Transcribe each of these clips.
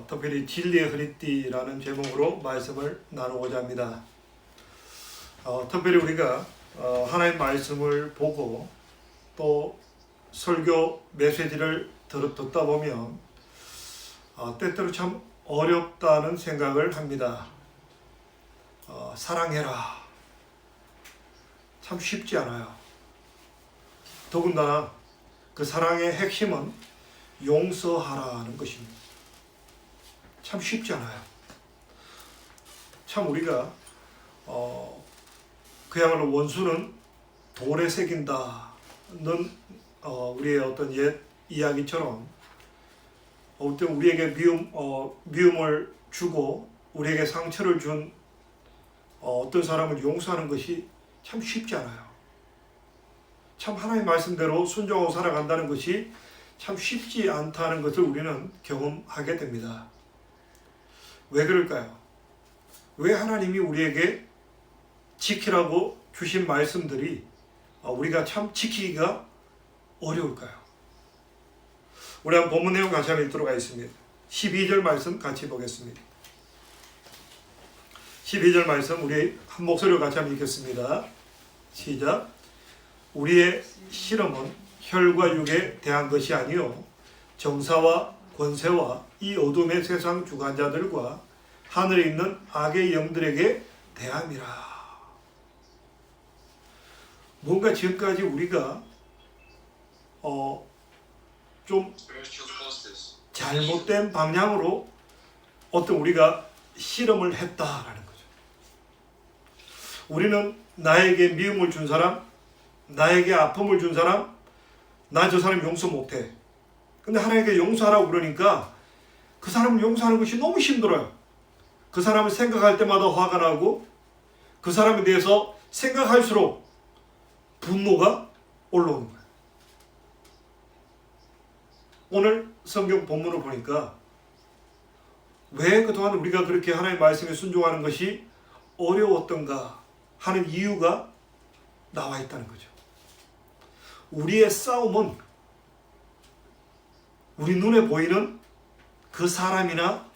특별히 진리의 허리띠라는 제목으로 말씀을 나누고자 합니다. 특별히 우리가 하나님 말씀을 보고 또 설교 메시지를 듣다 보면 때때로 참 어렵다는 생각을 합니다. 사랑해라. 참 쉽지 않아요. 더군다나 그 사랑의 핵심은 용서하라는 것입니다. 참 쉽지 않아요. 참 우리가 그야말로 원수는 돌에 새긴다는 우리의 어떤 옛 이야기처럼 어떤 우리에게 미움을 주고 우리에게 상처를 준 어떤 사람을 용서하는 것이 참 쉽지 않아요. 참 하나님의 말씀대로 순종하고 살아간다는 것이 참 쉽지 않다는 것을 우리는 경험하게 됩니다. 왜 그럴까요? 왜 하나님이 우리에게 지키라고 주신 말씀들이 우리가 참 지키기가 어려울까요? 우리 한번 본문 내용 같이 한번 읽도록 하겠습니다. 12절 말씀 같이 보겠습니다. 12절 말씀 우리 한 목소리로 같이 한번 읽겠습니다. 시작. 우리의 실험은 혈과 육에 대한 것이 아니요 정사와 권세와 이 어둠의 세상 주관자들과 하늘에 있는 악의 영들에게 대함이라. 뭔가 지금까지 우리가 좀 잘못된 방향으로 어떤 우리가 실험을 했다라는 거죠. 우리는 나에게 미움을 준 사람, 나에게 아픔을 준 사람, 나 저 사람 용서 못해. 근데 하나님께 용서하라고 그러니까 그 사람을 용서하는 것이 너무 힘들어요. 그 사람을 생각할 때마다 화가 나고 그 사람에 대해서 생각할수록 분노가 올라오는 거예요. 오늘 성경 본문을 보니까 왜 그동안 우리가 그렇게 하나님의 말씀에 순종하는 것이 어려웠던가 하는 이유가 나와 있다는 거죠. 우리의 싸움은 우리 눈에 보이는 그 사람이나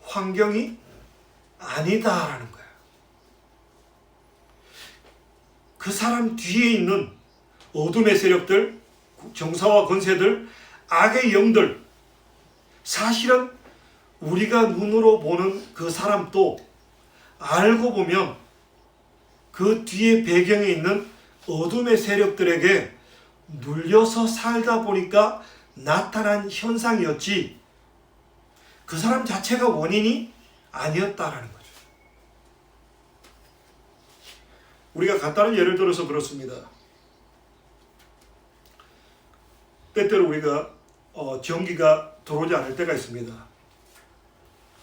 환경이 아니다라는 거예요. 그 사람 뒤에 있는 어둠의 세력들, 정사와 권세들, 악의 영들, 사실은 우리가 눈으로 보는 그 사람도 알고 보면 그 뒤에 배경에 있는 어둠의 세력들에게 눌려서 살다 보니까 나타난 현상이었지 그 사람 자체가 원인이 아니었다라는 거죠. 우리가 간단한 예를 들어서 그렇습니다. 때때로 우리가 전기가 들어오지 않을 때가 있습니다.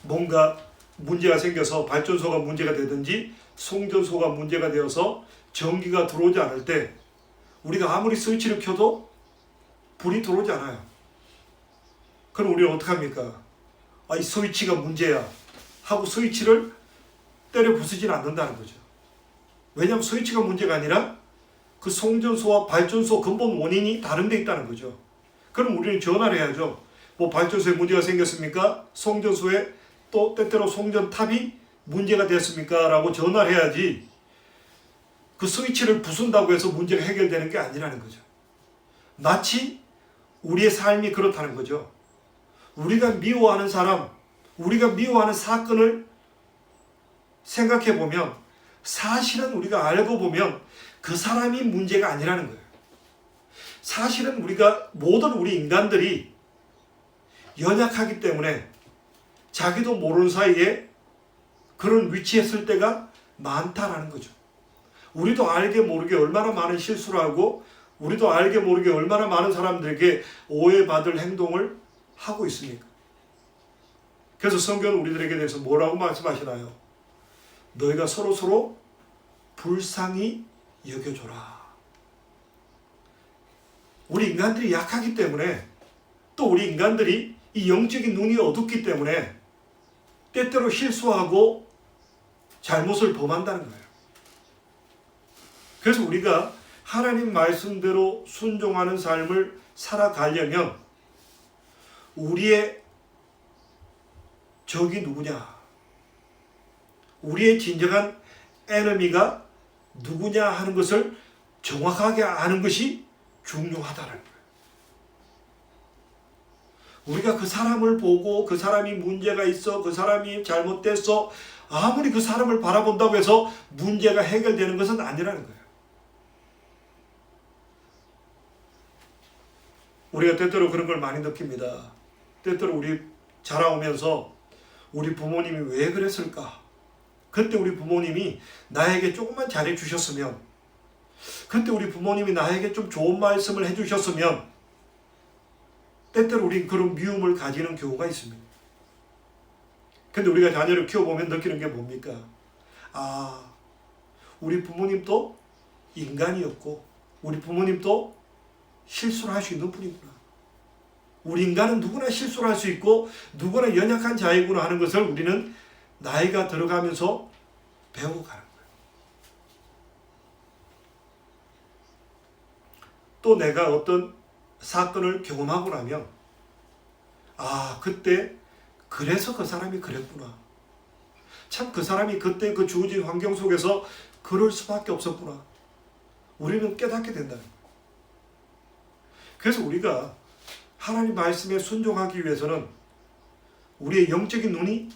뭔가 문제가 생겨서 발전소가 문제가 되든지 송전소가 문제가 되어서 전기가 들어오지 않을 때 우리가 아무리 스위치를 켜도 불이 들어오지 않아요. 그럼 우리는 어떻게 합니까? 이 스위치가 문제야 하고 스위치를 때려 부수지는 않는다는 거죠. 왜냐하면 스위치가 문제가 아니라 그 송전소와 발전소 근본 원인이 다른 데 있다는 거죠. 그럼 우리는 전화를 해야죠. 뭐 발전소에 문제가 생겼습니까? 송전소에 또 때때로 송전탑이 문제가 됐습니까? 라고 전화를 해야지 그 스위치를 부순다고 해서 문제가 해결되는 게 아니라는 거죠. 마치 우리의 삶이 그렇다는 거죠. 우리가 미워하는 사람, 우리가 미워하는 사건을 생각해 보면 사실은 우리가 알고 보면 그 사람이 문제가 아니라는 거예요. 사실은 우리가 모든 우리 인간들이 연약하기 때문에 자기도 모르는 사이에 그런 위치에 있을 때가 많다라는 거죠. 우리도 알게 모르게 얼마나 많은 실수를 하고 우리도 알게 모르게 얼마나 많은 사람들에게 오해받을 행동을 하고 있습니까? 그래서 성경은 우리들에게 대해서 뭐라고 말씀하시나요? 너희가 서로 불쌍히 여겨줘라. 우리 인간들이 약하기 때문에 또 우리 인간들이 이 영적인 눈이 어둡기 때문에 때때로 실수하고 잘못을 범한다는 거예요. 그래서 우리가 하나님 말씀대로 순종하는 삶을 살아가려면 우리의 적이 누구냐, 우리의 진정한 에너미가 누구냐 하는 것을 정확하게 아는 것이 중요하다는 거예요. 우리가 그 사람을 보고 그 사람이 문제가 있어, 그 사람이 잘못됐어, 아무리 그 사람을 바라본다고 해서 문제가 해결되는 것은 아니라는 거예요. 우리가 때때로 그런 걸 많이 느낍니다. 때때로 우리 자라오면서 우리 부모님이 왜 그랬을까? 그때 우리 부모님이 나에게 조금만 잘해 주셨으면, 그때 우리 부모님이 나에게 좀 좋은 말씀을 해 주셨으면, 때때로 우리 그런 미움을 가지는 경우가 있습니다. 근데 우리가 자녀를 키워보면 느끼는 게 뭡니까? 아, 우리 부모님도 인간이었고 우리 부모님도 실수를 할 수 있는 분이구나. 우리 인간은 누구나 실수를 할 수 있고 누구나 연약한 자이구나 하는 것을 우리는 나이가 들어가면서 배워가는 거예요. 또 내가 어떤 사건을 경험하고 나면, 아, 그때 그래서 그 사람이 그랬구나. 참 그 사람이 그때 그 주어진 환경 속에서 그럴 수밖에 없었구나. 우리는 깨닫게 된다는 거예요. 그래서 우리가 하나님 말씀에 순종하기 위해서는 우리의 영적인 눈이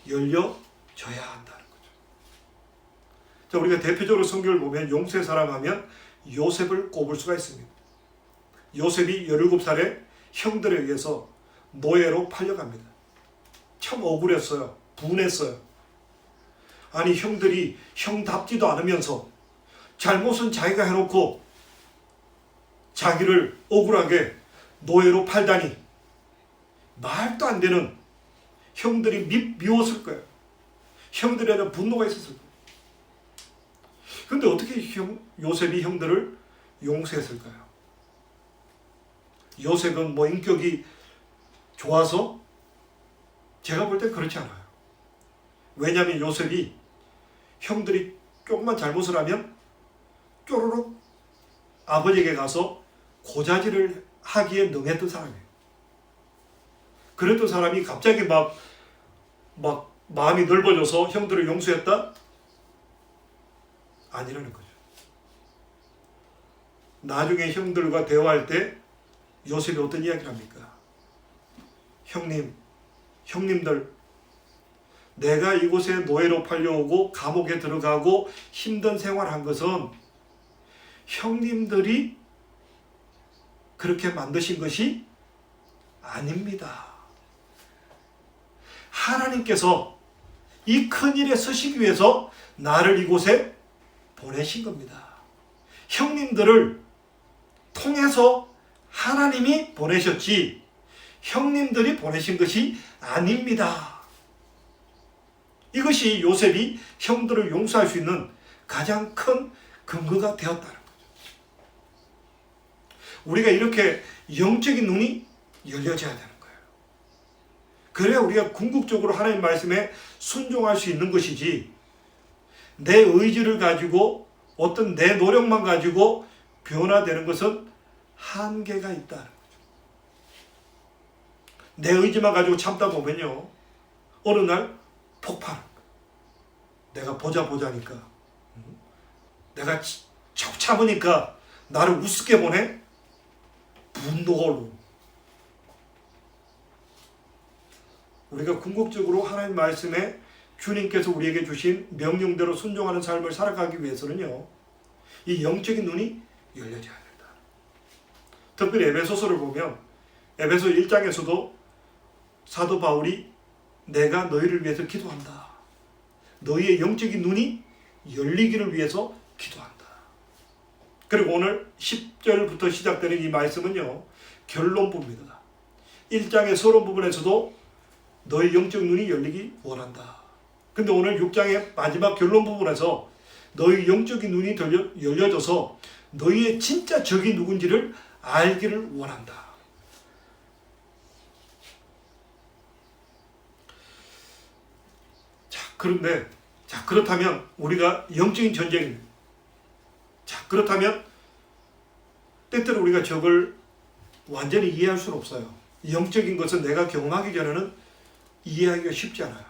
열려져야 한다는 거죠. 자, 우리가 대표적으로 성경을 보면 용세 사람 하면 요셉을 꼽을 수가 있습니다. 요셉이 17살에 형들에 의해서 노예로 팔려갑니다. 참 억울했어요. 분했어요. 아니, 형들이 형답지도 않으면서 잘못은 자기가 해놓고 자기를 억울하게 노예로 팔다니, 말도 안 되는, 형들이 미웠을 거예요. 형들에 대한 분노가 있었을 거예요. 그런데 어떻게 요셉이 형들을 용서했을까요? 요셉은 뭐 인격이 좋아서? 제가 볼 때 그렇지 않아요. 왜냐하면 요셉이 형들이 조금만 잘못을 하면 쪼르륵 아버지에게 가서 고자질을 하기에 능했던 사람이에요. 그랬던 사람이 갑자기 막 마음이 넓어져서 형들을 용서했다? 아니라는 거죠. 나중에 형들과 대화할 때 요셉이 어떤 이야기를 합니까? 형님들, 내가 이곳에 노예로 팔려오고 감옥에 들어가고 힘든 생활한 것은 형님들이 그렇게 만드신 것이 아닙니다. 하나님께서 이 큰일에 서시기 위해서 나를 이곳에 보내신 겁니다. 형님들을 통해서 하나님이 보내셨지 형님들이 보내신 것이 아닙니다. 이것이 요셉이 형들을 용서할 수 있는 가장 큰 근거가 되었다는 거죠. 우리가 이렇게 영적인 눈이 열려져야 되는 거예요. 그래야 우리가 궁극적으로 하나님 말씀에 순종할 수 있는 것이지, 내 의지를 가지고 어떤 내 노력만 가지고 변화되는 것은 한계가 있다는 거죠. 내 의지만 가지고 참다 보면요, 어느 날 폭발하는 거예요. 내가 보자니까, 내가 참으니까 나를 우습게 보내? 분노가 올라오고. 우리가 궁극적으로 하나님 말씀에 주님께서 우리에게 주신 명령대로 순종하는 삶을 살아가기 위해서는요, 이 영적인 눈이 열려져야 된다. 특별히 에베소서를 보면 에베소 1장에서도 사도 바울이 내가 너희를 위해서 기도한다. 너희의 영적인 눈이 열리기를 위해서 기도한다. 그리고 오늘 10절부터 시작되는 이 말씀은요, 결론부입니다. 1장의 서론 부분에서도 너희 영적 눈이 열리기 원한다. 근데 오늘 6장의 마지막 결론 부분에서 너희 영적인 눈이 열려져서 너희의 진짜 적이 누군지를 알기를 원한다. 그렇다면 우리가 영적인 전쟁입니다. 그렇다면 때때로 우리가 적을 완전히 이해할 수는 없어요. 영적인 것은 내가 경험하기 전에는 이해하기가 쉽지 않아요.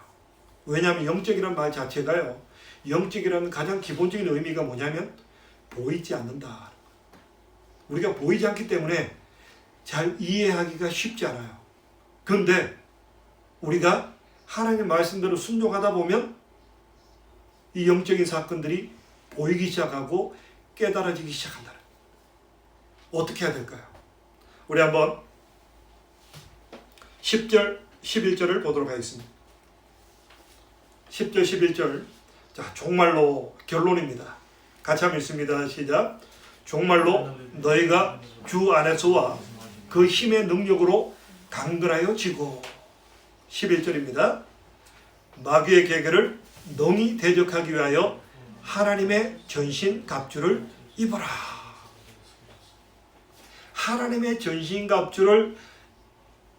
왜냐하면 영적이라는 말 자체가요, 영적이라는 가장 기본적인 의미가 뭐냐면 보이지 않는다. 우리가 보이지 않기 때문에 잘 이해하기가 쉽지 않아요. 그런데 우리가 하나님의 말씀대로 순종하다 보면 이 영적인 사건들이 보이기 시작하고 깨달아지기 시작한다. 어떻게 해야 될까요? 우리 한번 10절, 11절을 보도록 하겠습니다. 10절, 11절. 자, 종말로 결론입니다. 같이 한번 읽습니다. 시작. 종말로 너희가 주 안에서와 그 힘의 능력으로 강건하여 지고. 11절입니다. 마귀의 계계를 능히 대적하기 위하여 하나님의 전신 갑주를 입어라. 하나님의 전신 갑주를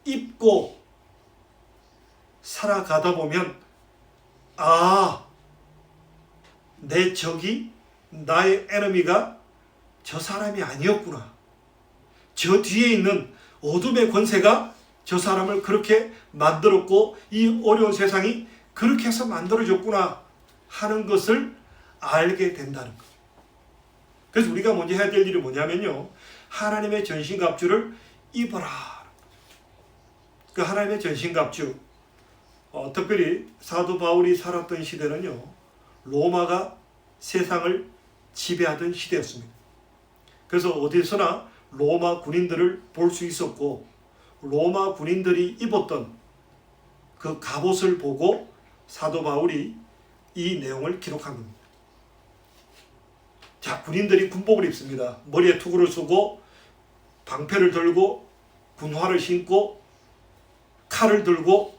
입고 살아가다 보면, 아, 내 적이, 나의 에너미가 저 사람이 아니었구나. 저 뒤에 있는 어둠의 권세가 저 사람을 그렇게 만들었고 이 어려운 세상이 그렇게 해서 만들어졌구나 하는 것을 알게 된다는 것. 그래서 우리가 먼저 해야 될 일이 뭐냐면요, 하나님의 전신갑주를 입어라. 그 하나님의 전신갑주, 특별히 사도 바울이 살았던 시대는요, 로마가 세상을 지배하던 시대였습니다. 그래서 어디서나 로마 군인들을 볼 수 있었고, 로마 군인들이 입었던 그 갑옷을 보고 사도 바울이 이 내용을 기록한 겁니다. 자, 군인들이 군복을 입습니다. 머리에 투구를 쓰고 방패를 들고 군화를 신고 칼을 들고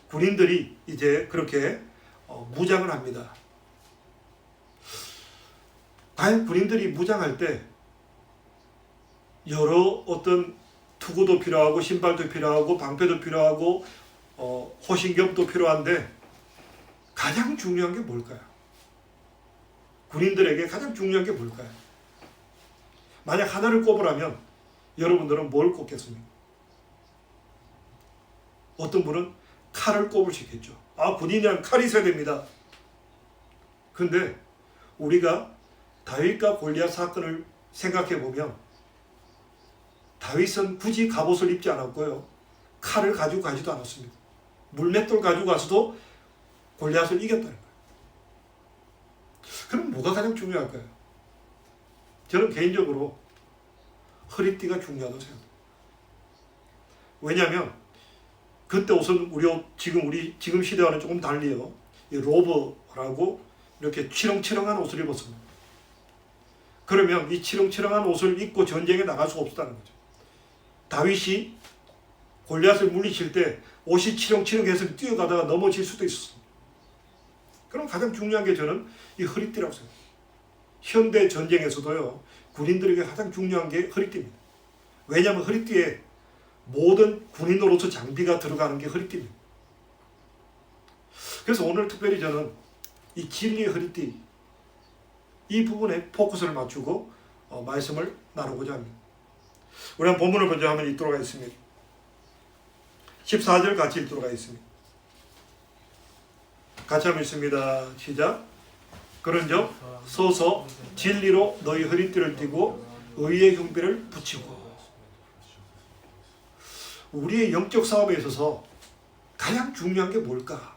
군인들이 이제 그렇게 무장을 합니다. 과연 군인들이 무장할 때 여러 어떤 투구도 필요하고 신발도 필요하고 방패도 필요하고 호신경도 필요한데 가장 중요한 게 뭘까요? 군인들에게 가장 중요한 게 뭘까요? 만약 하나를 꼽으라면 여러분들은 뭘 꼽겠습니까? 어떤 분은 칼을 꼽을 수 있겠죠. 아, 군인이란 칼이 있어야 됩니다. 근데 우리가 다윗과 골리앗 사건을 생각해 보면 다윗은 굳이 갑옷을 입지 않았고요, 칼을 가지고 가지도 않았습니다. 물맷돌 가지고 가서도 골리앗을 이겼다는 거예요. 그럼 뭐가 가장 중요할까요? 저는 개인적으로 허리띠가 중요하다고 생각합니다. 왜냐하면 그때 옷은 지금 시대와는 조금 달리요, 이 로버라고 이렇게 치렁치렁한 옷을 입었습니다. 그러면 이 치렁치렁한 옷을 입고 전쟁에 나갈 수가 없었다는 거죠. 다윗이 골리앗을 물리칠 때 옷이 치렁치렁해서 뛰어가다가 넘어질 수도 있었습니다. 그럼 가장 중요한 게 저는 이 허리띠라고 생각합니다. 현대 전쟁에서도요, 군인들에게 가장 중요한 게 허리띠입니다. 왜냐하면 허리띠에 모든 군인으로서 장비가 들어가는 게 허리띠입니다. 그래서 오늘 특별히 저는 이 진리의 허리띠, 이 부분에 포커스를 맞추고 말씀을 나누고자 합니다. 우리 한 본문을 먼저 한번 읽도록 하겠습니다. 14절 같이 읽도록 하겠습니다. 같이 한번 읽습니다. 시작. 그런즉 서서 진리로 너희 허리띠를 띠고 의의 흉배를 붙이고. 우리의 영적 싸움에 있어서 가장 중요한 게 뭘까?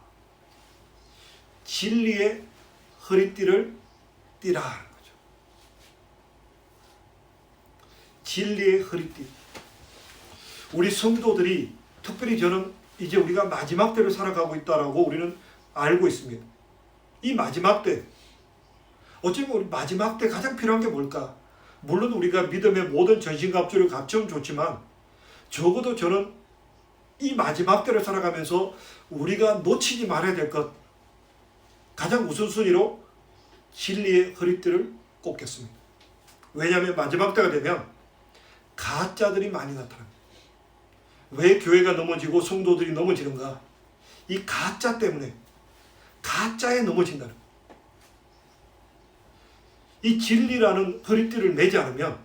진리의 허리띠를 띠라 하는 거죠. 진리의 허리띠. 우리 성도들이, 특별히 저는 이제 우리가 마지막 때를 살아가고 있다라고 우리는 알고 있습니다. 이 마지막 때, 어쩌면 우리 마지막 때 가장 필요한 게 뭘까? 물론 우리가 믿음의 모든 전신갑주를 갖추면 좋지만 적어도 저는 이 마지막 때를 살아가면서 우리가 놓치지 말아야 될 것, 가장 우선순위로 진리의 허리띠를 꼽겠습니다. 왜냐하면 마지막 때가 되면 가짜들이 많이 나타납니다. 왜 교회가 넘어지고 성도들이 넘어지는가? 이 가짜 때문에, 가짜에 넘어진다는 거예요. 이 진리라는 허리띠를 매지 않으면,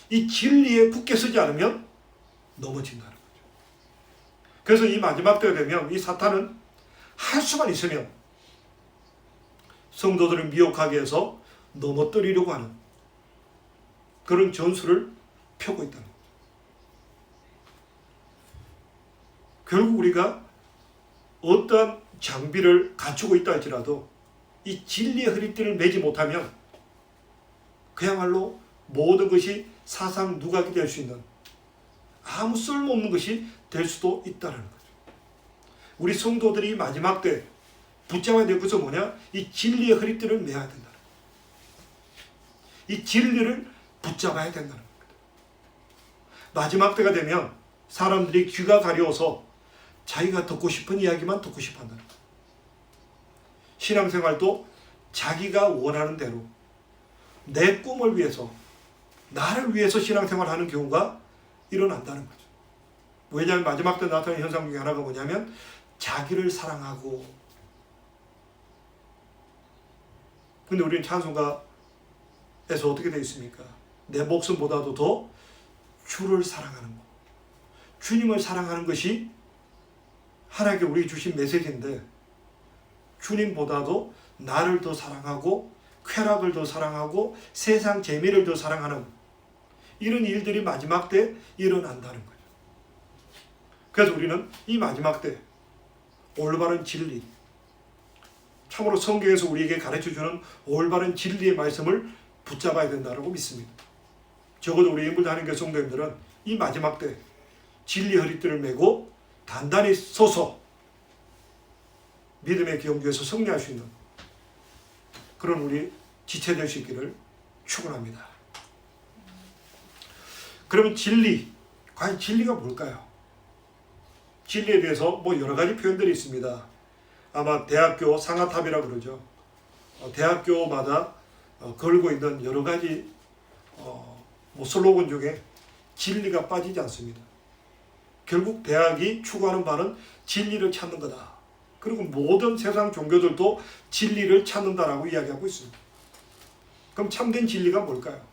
이 진리에 굳게 서지 않으면 넘어진다는 거죠. 그래서 이 마지막 때가 되면 이 사탄은 할 수만 있으면 성도들을 미혹하게 해서 넘어뜨리려고 하는 그런 전술을 펴고 있다는 거죠. 결국 우리가 어떠한 장비를 갖추고 있다 할지라도 이 진리의 허리띠를 매지 못하면 그야말로 모든 것이 사상 누각이 될 수 있는 아무 쓸모없는 것이 될 수도 있다는 거죠. 우리 성도들이 마지막 때 붙잡아야 될 것은 뭐냐? 이 진리의 허리띠를 매야 된다는 거예요. 이 진리를 붙잡아야 된다는 겁니다. 마지막 때가 되면 사람들이 귀가 가려워서 자기가 듣고 싶은 이야기만 듣고 싶어 한다는 거예요. 신앙생활도 자기가 원하는 대로 내 꿈을 위해서 나를 위해서 신앙생활하는 경우가 일어난다는 거죠. 왜냐하면 마지막 때 나타나는 현상 중에 하나가 뭐냐면 자기를 사랑하고, 근데 우리는 찬송가에서 어떻게 되어 있습니까? 내 목숨보다도 더 주를 사랑하는 것, 주님을 사랑하는 것이 하나님께 우리에게 주신 메시지인데, 주님보다도 나를 더 사랑하고 쾌락을 더 사랑하고 세상 재미를 더 사랑하는 이런 일들이 마지막 때 일어난다는 거죠. 그래서 우리는 이 마지막 때 올바른 진리, 참으로 성경에서 우리에게 가르쳐주는 올바른 진리의 말씀을 붙잡아야 된다고 믿습니다. 적어도 우리 인물하나님교회 성도님들은 이 마지막 때 진리 허리띠를 메고 단단히 서서 믿음의 경주에서 승리할 수 있는 그런 우리 지체될 수 있기를 축원합니다. 그러면 진리, 과연 진리가 뭘까요? 진리에 대해서 뭐 여러 가지 표현들이 있습니다. 아마 대학교 상아탑이라고 그러죠. 대학교마다 걸고 있는 여러 가지 뭐 슬로건 중에 진리가 빠지지 않습니다. 결국 대학이 추구하는 바는 진리를 찾는 거다. 그리고 모든 세상 종교들도 진리를 찾는다라고 이야기하고 있습니다. 그럼 참된 진리가 뭘까요?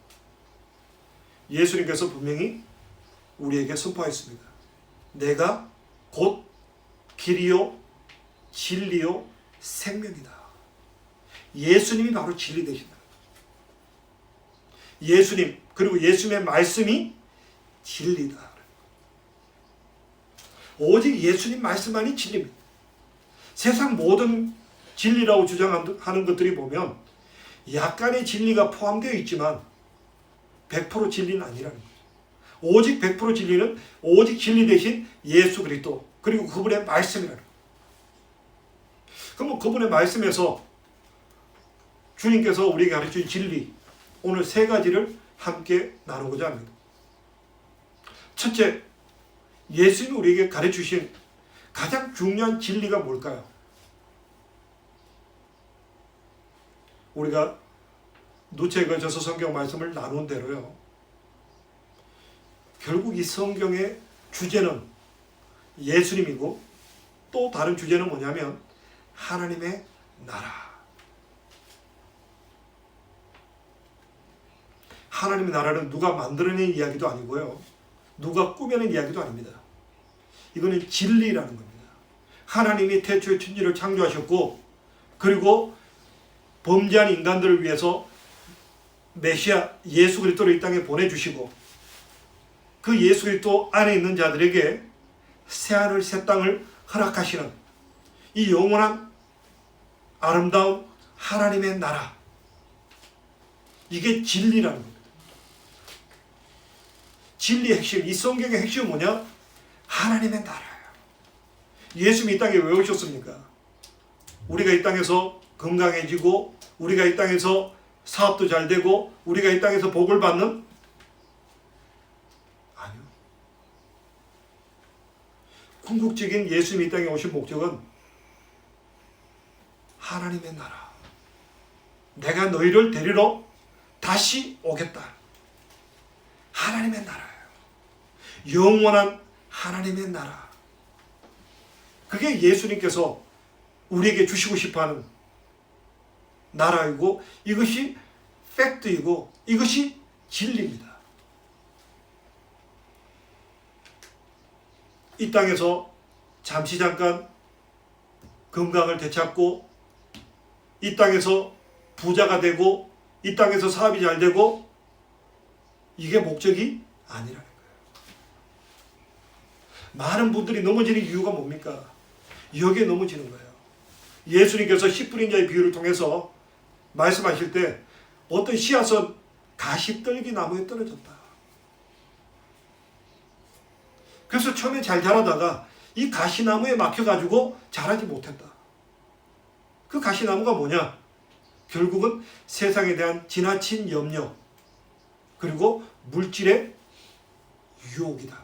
예수님께서 분명히 우리에게 선포했습니다. 내가 곧 길이요 진리요 생명이다. 예수님이 바로 진리 되신다. 예수님, 그리고 예수님의 말씀이 진리다. 오직 예수님 말씀만이 진리입니다. 세상 모든 진리라고 주장하는 것들이 보면 약간의 진리가 포함되어 있지만 100% 진리는 아니라는 거죠. 오직 100% 진리는 오직 진리 대신 예수 그리스도, 그리고 그분의 말씀이라는 거예요. 그럼 그분의 말씀에서 주님께서 우리에게 가르쳐준 진리, 오늘 세 가지를 함께 나누고자 합니다. 첫째, 예수님이 우리에게 가르쳐주신 가장 중요한 진리가 뭘까요? 우리가 누체에 걸쳐서 성경 말씀을 나눈 대로요, 결국 이 성경의 주제는 예수님이고 또 다른 주제는 뭐냐면 하나님의 나라. 하나님의 나라는 누가 만들어낸 이야기도 아니고요, 누가 꾸며낸 이야기도 아닙니다. 이거는 진리라는 겁니다. 하나님이 태초에 천지를 창조하셨고, 그리고 범죄한 인간들을 위해서 메시아 예수 그리스도를 이 땅에 보내주시고, 그 예수 그리스도 안에 있는 자들에게 새하늘 새 땅을 허락하시는 이 영원한 아름다운 하나님의 나라, 이게 진리라는 겁니다. 진리의 핵심, 이 성경의 핵심은 뭐냐? 하나님의 나라예요. 예수님이 이 땅에 왜 오셨습니까? 우리가 이 땅에서 건강해지고, 우리가 이 땅에서 사업도 잘 되고, 우리가 이 땅에서 복을 받는? 아니요. 궁극적인 예수님이 이 땅에 오신 목적은 하나님의 나라. 내가 너희를 데리러 다시 오겠다. 하나님의 나라예요. 영원한 하나님의 나라. 그게 예수님께서 우리에게 주시고 싶어하는 나라이고, 이것이 팩트이고, 이것이 진리입니다. 이 땅에서 잠시 잠깐 건강을 되찾고 이 땅에서 부자가 되고 이 땅에서 사업이 잘 되고 이게 목적이 아니라는 거예요. 많은 분들이 넘어지는 이유가 뭡니까? 여기에 넘어지는 거예요. 예수님께서 씨 뿌린 자의 비유를 통해서 말씀하실 때 어떤 씨앗은 가시떨기 나무에 떨어졌다. 그래서 처음에 잘 자라다가 이 가시나무에 막혀가지고 자라지 못했다. 그 가시나무가 뭐냐? 결국은 세상에 대한 지나친 염려 그리고 물질의 유혹이다.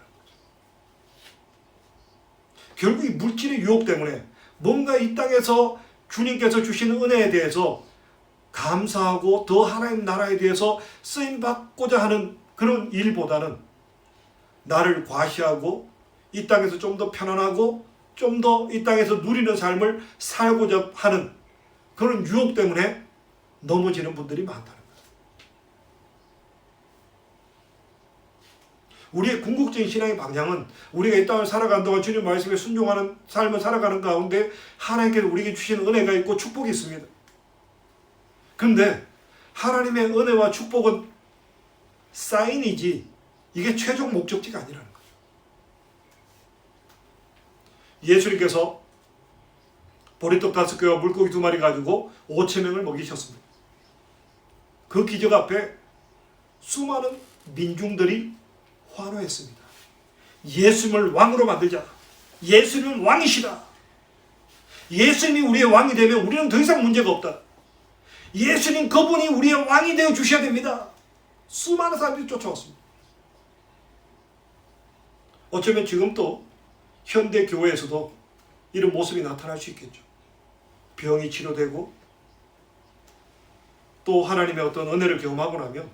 결국 이 물질의 유혹 때문에 뭔가 이 땅에서 주님께서 주시는 은혜에 대해서 감사하고 더 하나님 나라에 대해서 쓰임받고자 하는 그런 일보다는 나를 과시하고 이 땅에서 좀 더 편안하고 좀 더 이 땅에서 누리는 삶을 살고자 하는 그런 유혹 때문에 넘어지는 분들이 많다는 거예요. 우리의 궁극적인 신앙의 방향은 우리가 이 땅을 살아가는 동안 주님 말씀에 순종하는 삶을 살아가는 가운데 하나님께서 우리에게 주시는 은혜가 있고 축복이 있습니다. 그런데 하나님의 은혜와 축복은 사인이지 이게 최종 목적지가 아니라는 거예요. 예수님께서 보리떡 5개와 물고기 2마리 가지고 5,000명을 먹이셨습니다. 그 기적 앞에 수많은 민중들이 환호했습니다. 예수님을 왕으로 만들자. 예수님은 왕이시다. 예수님이 우리의 왕이 되면 우리는 더 이상 문제가 없다. 예수님 그분이 우리의 왕이 되어 주셔야 됩니다. 수많은 사람들이 쫓아왔습니다. 어쩌면 지금 또 현대 교회에서도 이런 모습이 나타날 수 있겠죠. 병이 치료되고 또 하나님의 어떤 은혜를 경험하고 나면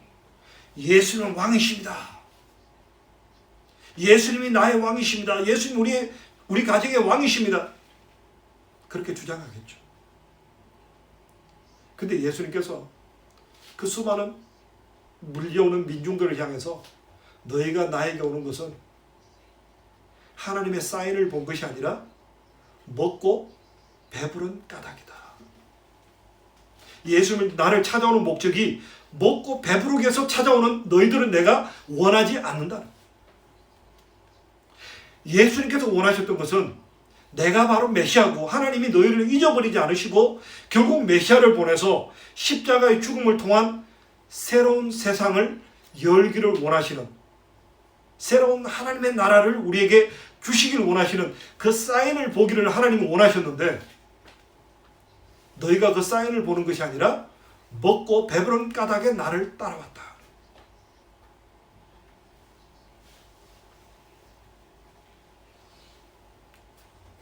예수님은 왕이십니다. 예수님이 나의 왕이십니다. 예수님 우리 가정의 왕이십니다. 그렇게 주장하겠죠. 근데 예수님께서 그 수많은 물려오는 민중들을 향해서 너희가 나에게 오는 것은 하나님의 사인을 본 것이 아니라 먹고 배부른 까닭이다. 예수님 나를 찾아오는 목적이 먹고 배부르게 해서 찾아오는 너희들은 내가 원하지 않는다. 예수님께서 원하셨던 것은 내가 바로 메시아고 하나님이 너희를 잊어버리지 않으시고 결국 메시아를 보내서 십자가의 죽음을 통한 새로운 세상을 열기를 원하시는 새로운 하나님의 나라를 우리에게 주시길 원하시는 그 사인을 보기를 하나님은 원하셨는데 너희가 그 사인을 보는 것이 아니라 먹고 배부른 까닭에 나를 따라왔다.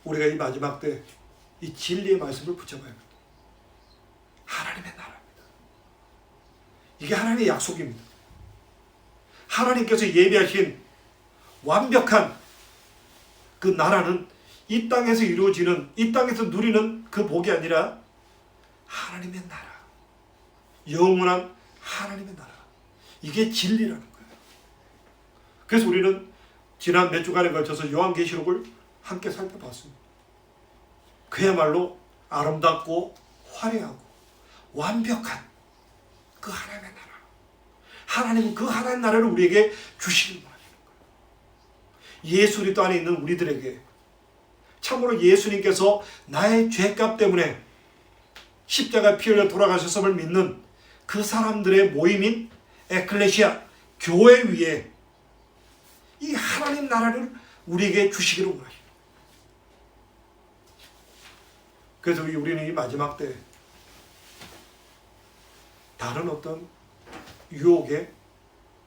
우리가 이 마지막 때 이 진리의 말씀을 붙잡아야 합니다. 하나님의 나라입니다. 이게 하나님의 약속입니다. 하나님께서 예비하신 완벽한 그 나라는 이 땅에서 이루어지는 이 땅에서 누리는 그 복이 아니라 하나님의 나라, 영원한 하나님의 나라, 이게 진리라는 거예요. 그래서 우리는 지난 몇 주간에 걸쳐서 요한계시록을 함께 살펴봤습니다. 그야말로 아름답고 화려하고 완벽한 그 하나님의 나라, 하나님은 그 하나님의 나라를 우리에게 주시길 원하시는 거예요. 예수 그리스도 안에 있는 우리들에게 참으로 예수님께서 나의 죄값 때문에 십자가 피 흘려 돌아가셨음을 믿는 그 사람들의 모임인 에클레시아, 교회 위에 이 하나님 나라를 우리에게 주시기를 원하십니다. 그래서 우리는 이 마지막 때 다른 어떤 유혹에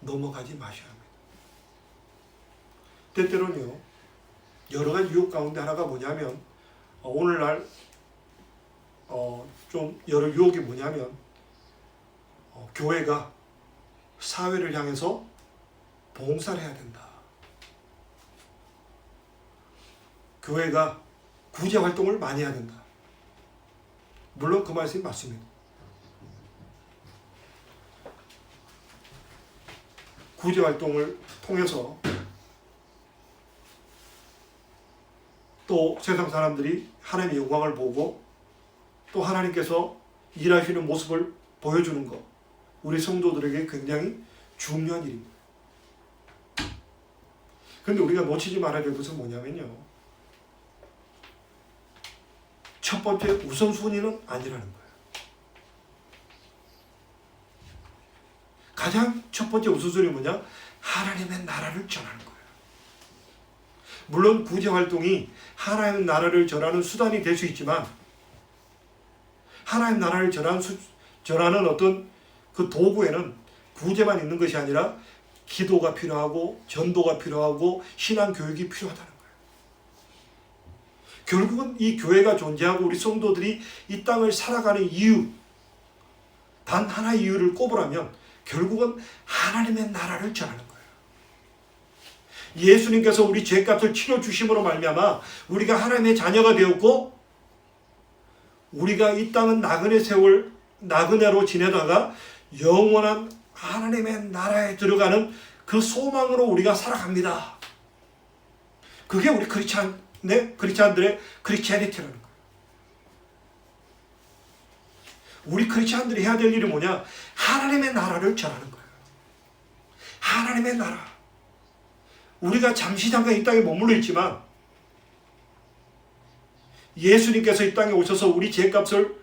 넘어가지 마셔야 합니다. 때때로는요, 여러 가지 유혹 가운데 하나가 뭐냐면 오늘날 좀 여러 유혹이 뭐냐면 교회가 사회를 향해서 봉사를 해야 된다. 교회가 구제 활동을 많이 해야 된다. 물론 그 말씀이 맞습니다. 구제 활동을 통해서 또 세상 사람들이 하나님의 영광을 보고 또 하나님께서 일하시는 모습을 보여주는 것, 우리 성도들에게 굉장히 중요한 일입니다. 그런데 우리가 놓치지 말아야 될 것은 뭐냐면요, 첫 번째 우선순위는 아니라는 거예요. 가장 첫 번째 우선순위는 뭐냐? 하나님의 나라를 전하는 거예요. 물론 구제활동이 하나님의 나라를 전하는 수단이 될 수 있지만, 하나님 나라를 전하는 어떤 그 도구에는 구제만 있는 것이 아니라 기도가 필요하고 전도가 필요하고 신앙 교육이 필요하다는 거예요. 결국은 이 교회가 존재하고 우리 성도들이 이 땅을 살아가는 이유, 단 하나의 이유를 꼽으라면 결국은 하나님의 나라를 전하는 거예요. 예수님께서 우리 죄값을 치러 주심으로 말미암아 우리가 하나님의 자녀가 되었고, 우리가 이 땅은 나그네로 지내다가 영원한 하나님의 나라에 들어가는 그 소망으로 우리가 살아갑니다. 그게 우리 크리스찬들의 크리스찬이티라는 거예요. 우리 크리스찬들이 해야 될 일이 뭐냐? 하나님의 나라를 전하는 거예요. 하나님의 나라. 우리가 잠시 잠깐 이 땅에 머물러 있지만 예수님께서 이 땅에 오셔서 우리 죄값을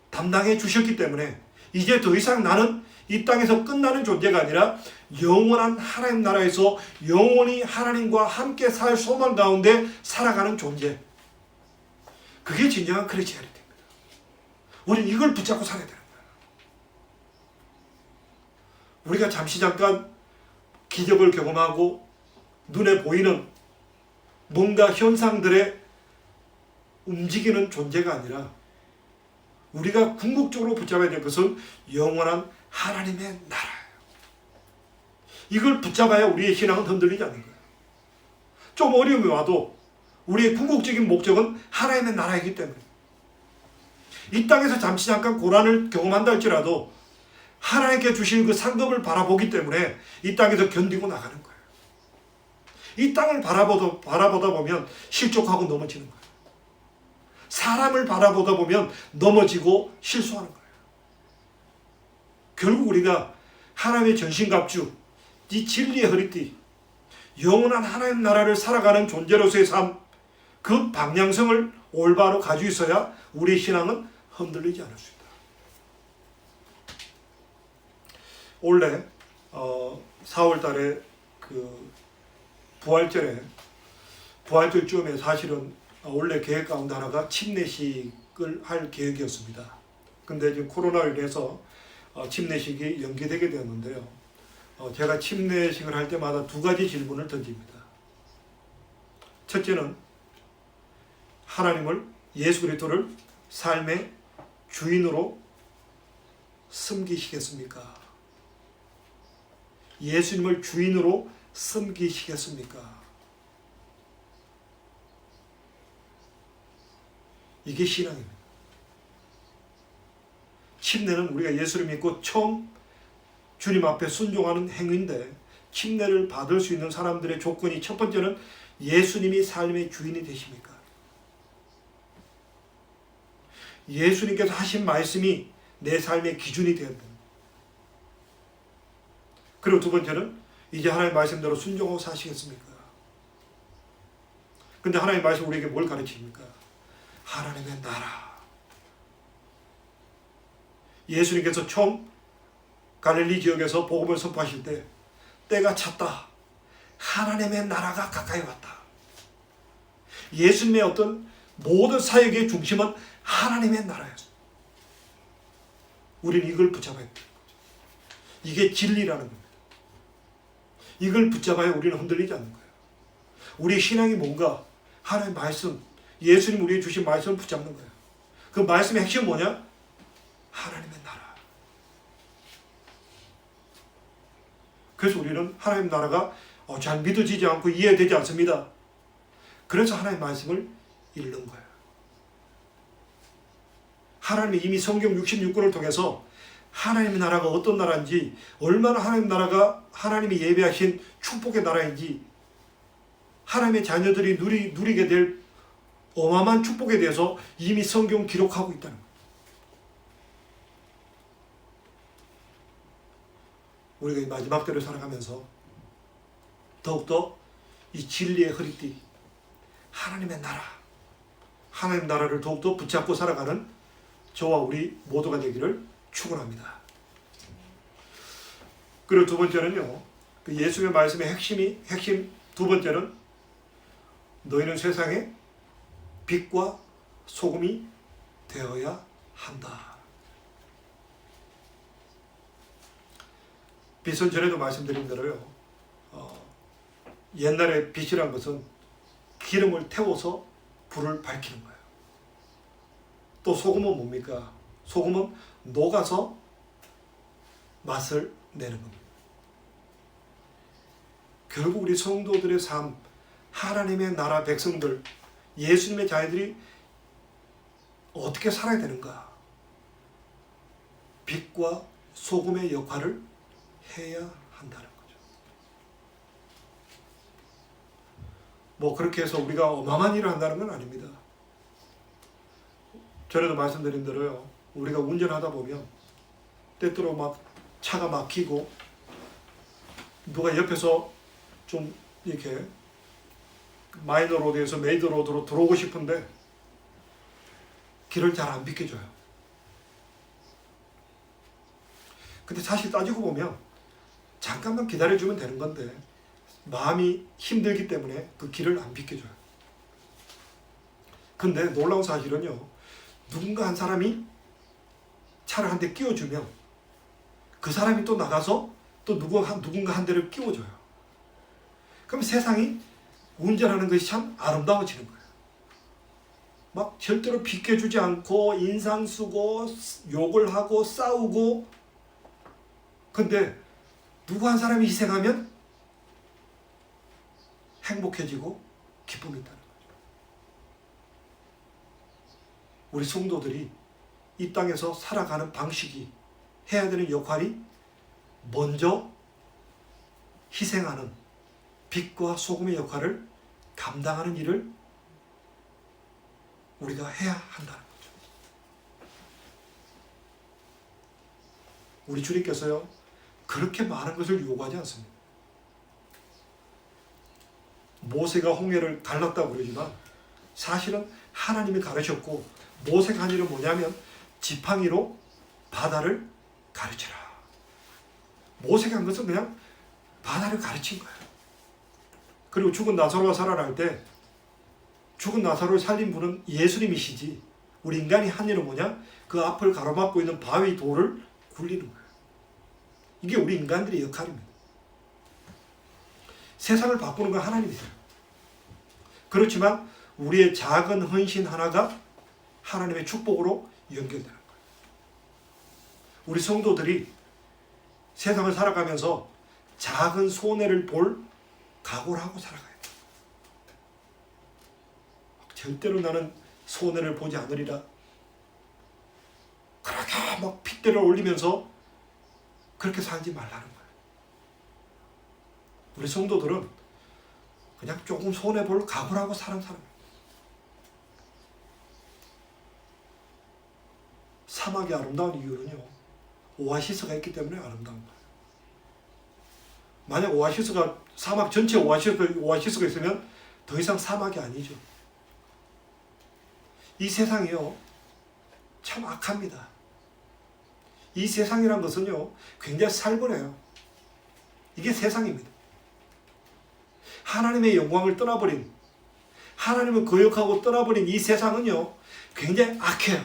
담당해 주셨기 때문에 이제 더 이상 나는 이 땅에서 끝나는 존재가 아니라 영원한 하나님 나라에서 영원히 하나님과 함께 살 소망 가운데 살아가는 존재. 그게 진정한 크리스찬입니다. 우리는 이걸 붙잡고 살아야 되는 거예요. 우리가 잠시 잠깐 기적을 경험하고 눈에 보이는 뭔가 현상들에 움직이는 존재가 아니라 우리가 궁극적으로 붙잡아야 될 것은 영원한 하나님의 나라예요. 이걸 붙잡아야 우리의 신앙은 흔들리지 않는 거예요. 좀 어려움이 와도 우리의 궁극적인 목적은 하나님의 나라이기 때문에 이 땅에서 잠시 잠깐 고난을 경험한다 할지라도 하나님께 주실 그 상급을 바라보기 때문에 이 땅에서 견디고 나가는 거예요. 이 땅을 바라보다 보면 실족하고 넘어지는 거예요. 사람을 바라보다 보면 넘어지고 실수하는 거예요. 결국 우리가 하나님의 전신갑주, 이 진리의 허리띠, 영원한 하나님 나라를 살아가는 존재로서의 삶, 그 방향성을 올바로 가지고 있어야 우리의 신앙은 흔들리지 않을 수 있다. 원래 4월 달에 그 부활절쯤에 사실은 원래 계획 가운데 하나가 침례식을 할 계획이었습니다. 근데 지금 코로나로 인해서 침례식이 연기되게 되었는데요. 제가 침례식을 할 때마다 두 가지 질문을 던집니다. 첫째는 하나님을, 예수 그리스도를 삶의 주인으로 섬기시겠습니까? 예수님을 주인으로 섬기시겠습니까? 이게 신앙입니다. 침례는 우리가 예수를 믿고 처음 주님 앞에 순종하는 행위인데, 침례를 받을 수 있는 사람들의 조건이 첫 번째는 예수님이 삶의 주인이 되십니까? 예수님께서 하신 말씀이 내 삶의 기준이 되어야 됩니다. 그리고 두 번째는 이제 하나님의 말씀대로 순종하고 사시겠습니까? 근데 하나님의 말씀 우리에게 뭘 가르칩니까? 하나님의 나라. 예수님께서 처음 갈릴리 지역에서 복음을 선포하실 때 때가 찼다. 하나님의 나라가 가까이 왔다. 예수님의 어떤 모든 사역의 중심은 하나님의 나라였습니다. 우리는 이걸 붙잡아야 됩니다. 이게 진리라는 겁니다. 이걸 붙잡아야 우리는 흔들리지 않는 거예요. 우리의 신앙이 뭔가 하나님의 말씀, 예수님 우리에게 주신 말씀을 붙잡는 거예요. 그 말씀의 핵심은 뭐냐? 하나님의 나라. 그래서 우리는 하나님의 나라가 잘 믿어지지 않고 이해되지 않습니다. 그래서 하나님의 말씀을 읽는 거예요. 하나님이 이미 성경 66권을 통해서 하나님의 나라가 어떤 나라인지, 얼마나 하나님의 나라가 하나님이 예배하신 축복의 나라인지 하나님의 자녀들이 누리게 될 어마어마한 축복에 대해서 이미 성경 기록하고 있다는 거예요. 우리가 이 마지막 때를 살아가면서 더욱더 이 진리의 허리띠, 하나님의 나라, 하나님 나라를 더욱더 붙잡고 살아가는 저와 우리 모두가 되기를 축원합니다. 그리고 두 번째는요, 그 예수의 말씀의 핵심 두 번째는 너희는 세상의 빛과 소금이 되어야 한다. 빛은 전에도 말씀드린 대로요, 옛날에 빛이란 것은 기름을 태워서 불을 밝히는 거예요. 또 소금은 뭡니까? 소금은 녹아서 맛을 내는 겁니다. 결국 우리 성도들의 삶, 하나님의 나라 백성들, 예수님의 자녀들이 어떻게 살아야 되는가? 빛과 소금의 역할을 해야 한다는 거죠. 뭐 그렇게 해서 우리가 어마어마한 일을 한다는 건 아닙니다. 전에도 말씀드린 대로요, 우리가 운전하다 보면 때때로 막 차가 막히고 누가 옆에서 좀 이렇게 마이너 로드에서 메이저 로드로 들어오고 싶은데 길을 잘 안 비켜줘요. 근데 사실 따지고 보면 잠깐만 기다려주면 되는 건데 마음이 힘들기 때문에 그 길을 안 비켜줘요. 근데 놀라운 사실은요, 누군가 한 사람이 차를 한 대 끼워주면 그 사람이 또 나가서 또 누군가 한 대를 끼워줘요. 그럼 세상이 운전하는 것이 참 아름다워지는 거예요. 막 절대로 비켜주지 않고 인상 쓰고 욕을 하고 싸우고, 근데 누구 한 사람이 희생하면 행복해지고 기쁨이 있다는 거죠. 우리 성도들이 이 땅에서 살아가는 방식이, 해야 되는 역할이 먼저 희생하는 빛과 소금의 역할을 감당하는 일을 우리가 해야 한다는 거죠. 우리 주님께서요, 그렇게 많은 것을 요구하지 않습니다. 모세가 홍해를 갈랐다고 그러지만 사실은 하나님이 가르쳤고, 모세가 한 일은 뭐냐면 지팡이로 바다를 가르치라. 모세가 한 것은 그냥 바다를 가르친 거예요. 그리고 죽은 나사로가 살아날 때 죽은 나사로를 살린 분은 예수님이시지, 우리 인간이 한 일은 뭐냐? 그 앞을 가로막고 있는 바위 돌을 굴리는 거예요. 이게 우리 인간들의 역할입니다. 세상을 바꾸는 건 하나님이세요. 그렇지만 우리의 작은 헌신 하나가 하나님의 축복으로 연결되는 거예요. 우리 성도들이 세상을 살아가면서 작은 손해를 볼 각오를 하고 살아가야 돼요. 절대로 나는 손해를 보지 않으리라, 그렇게 막 핏대를 올리면서 그렇게 살지 말라는 거예요. 우리 성도들은 그냥 조금 손해볼 각오를 하고 사는 사람이에요. 사막이 아름다운 이유는요, 오아시스가 있기 때문에 아름다운 거예요. 만약 오아시스가, 사막 전체 오아시스가 있으면 더 이상 사막이 아니죠. 이 세상이요, 참 악합니다. 이 세상이란 것은요, 굉장히 살벌해요. 이게 세상입니다. 하나님의 영광을 떠나버린, 하나님을 거역하고 떠나버린 이 세상은요, 굉장히 악해요.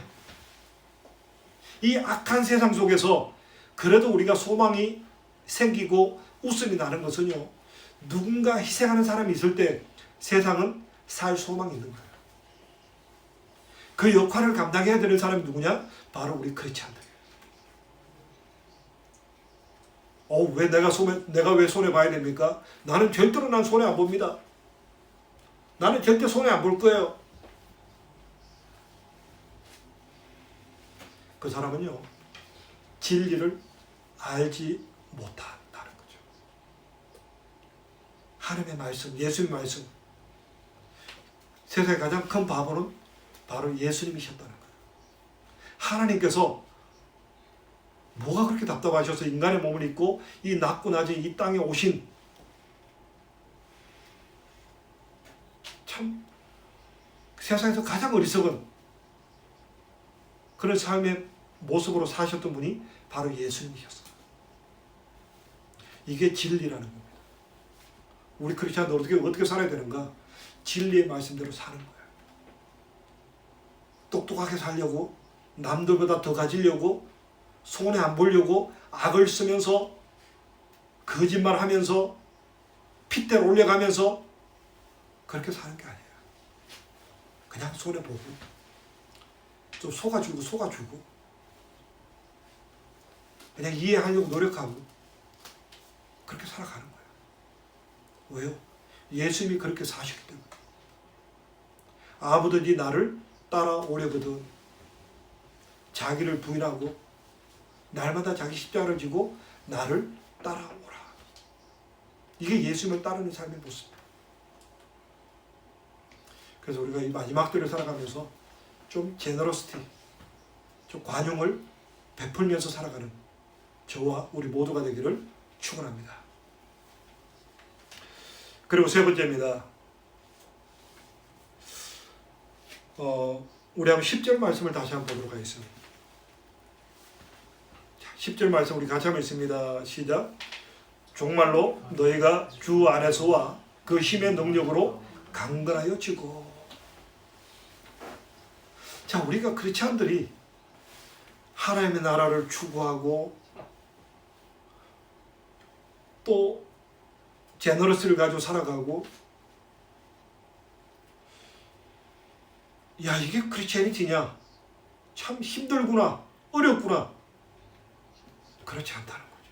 이 악한 세상 속에서 그래도 우리가 소망이 생기고 웃음이 나는 것은요, 누군가 희생하는 사람이 있을 때 세상은 살 소망이 있는 거예요. 그 역할을 감당해야 되는 사람이 누구냐? 바로 우리 크리스찬들. 왜 내가 왜 손해 봐야 됩니까? 나는 절대로 난 손해 안 봅니다. 나는 절대 손해 안 볼 거예요. 그 사람은요, 진리를 알지 못한다는 거죠. 하나님의 말씀, 예수의 말씀, 세상의 가장 큰 바보는 바로 예수님이셨다는 거예요. 하나님께서 뭐가 그렇게 답답하셔서 인간의 몸을 입고 이 낮고 낮은 이 땅에 오신, 참 세상에서 가장 어리석은 그런 삶의 모습으로 사셨던 분이 바로 예수님이셨어요. 이게 진리라는 겁니다. 우리 크리스찬들 어떻게 살아야 되는가? 진리의 말씀대로 사는 거예요. 똑똑하게 살려고, 남들보다 더 가지려고, 손해 안 보려고 악을 쓰면서, 거짓말하면서, 핏대를 올려가면서 그렇게 사는 게 아니에요. 그냥 손해 보고 좀 속아주고 그냥 이해하려고 노력하고 그렇게 살아가는 거예요. 왜요? 예수님이 그렇게 사셨기 때문에. 아무든지 나를 따라오려거든 자기를 부인하고 날마다 자기 십자가를 지고 나를 따라오라. 이게 예수님을 따르는 삶의 모습입니다. 그래서 우리가 이 마지막 때를 살아가면서 좀 제너러시티, 좀 관용을 베풀면서 살아가는 저와 우리 모두가 되기를 축원합니다. 그리고 세 번째입니다. 우리 한번 10절 말씀을 다시 한번 보도록 하겠습니다. 10절 말씀 우리 같이 한번 읽습니다. 시작. 정말로 너희가 주 안에서와 그 힘의 능력으로 강건하여 지고. 자, 우리가 크리스찬들이 하나님의 나라를 추구하고 또 제너러스를 가지고 살아가고, 야, 이게 크리스찬이티냐? 참 힘들구나, 어렵구나. 그렇지 않다는 거죠.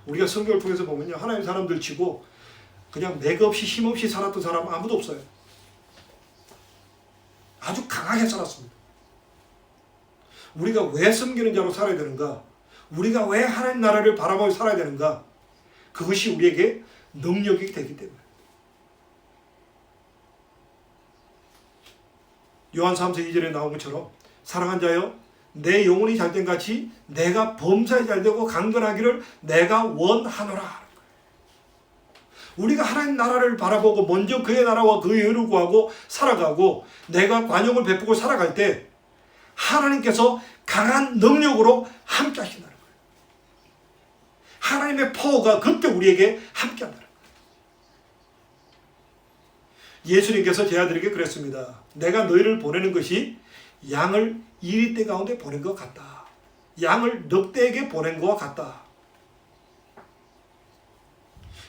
우리가 성경을 통해서 보면요, 하나님 사람들 치고 그냥 맥없이 힘없이 살았던 사람 아무도 없어요. 아주 강하게 살았습니다. 우리가 왜 섬기는 자로 살아야 되는가? 우리가 왜 하나님 나라를 바라보며 살아야 되는가? 그것이 우리에게 능력이 되기 때문에. 요한 3서 2절에 나온 것처럼 사랑한 자여 내 영혼이 잘된 같이 내가 범사에 잘되고 강건하기를 내가 원하노라. 우리가 하나님 나라를 바라보고 먼저 그의 나라와 그의 의를 구하고 살아가고 내가 관용을 베푸고 살아갈 때 하나님께서 강한 능력으로 함께 하신다는 거예요. 하나님의 파워가 그때 우리에게 함께 한다는 거예요. 예수님께서 제 아들에게 그랬습니다. 내가 너희를 보내는 것이 양을 이리떼 가운데 보낸 것 같다. 양을 늑대에게 보낸 것과 같다.